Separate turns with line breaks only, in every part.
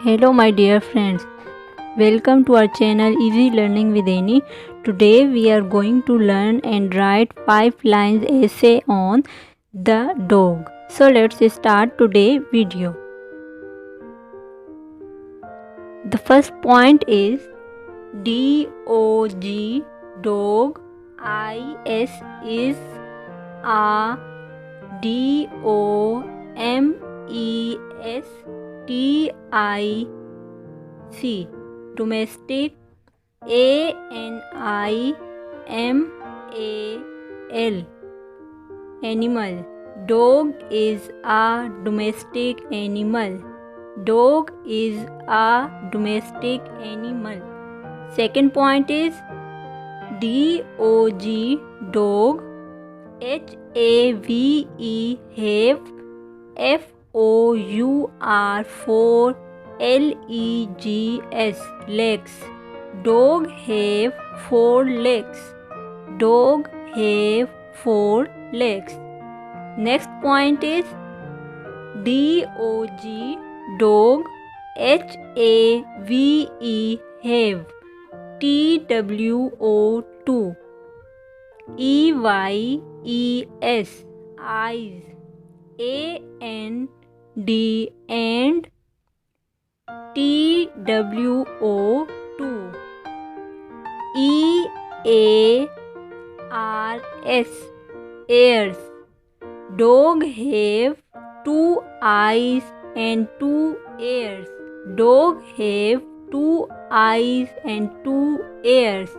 Hello my dear friends, welcome to our channel Easy Learning with Annie. Today we are going to learn and write 5 lines essay on the dog. So let's start today's video. The first point is D-O-G, dog. I-S is a D-O-M-E-S-T-I-C, domestic. A-N-I-M-A-L, animal. Dog is a domestic animal. Dog is a domestic animal. Second point is D-O-G, dog. H-A-V-E, have. F-O-U-R, L-E-G-S, legs. Dog have 4 legs. Dog have 4 legs. Next point is D-O-G, dog. H-A-V-E, have. T-W-O-2, E-Y-E-S, eyes. A-N-D and T-W-O-2, E-A-R-S, ears. Dog have 2 eyes and 2 ears. Dog have 2 eyes and 2 ears.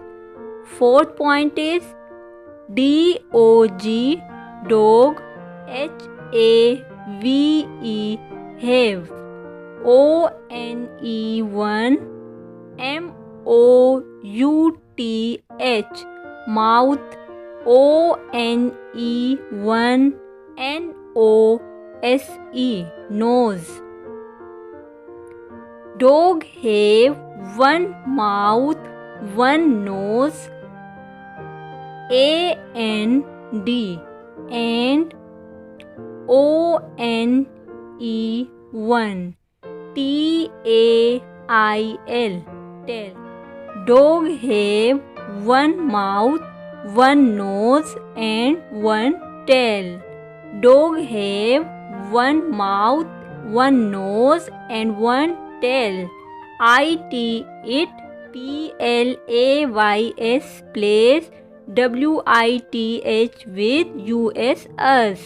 Fourth point is D-O-G, dog. H-A-V-E, have. O-N-E-1, M-O-U-T-H, mouth. O-N-E-1, N-O-S-E, nose. Dog have 1 mouth, 1 nose. A-N-D and O-N-E-1, T-A-I-L, tail. Dog have 1 mouth, 1 nose and 1 tail. Dog have 1 mouth, 1 nose and 1 tail. I-T, it. P-L-A-Y-S, place. W-I-T-H with U-S, us.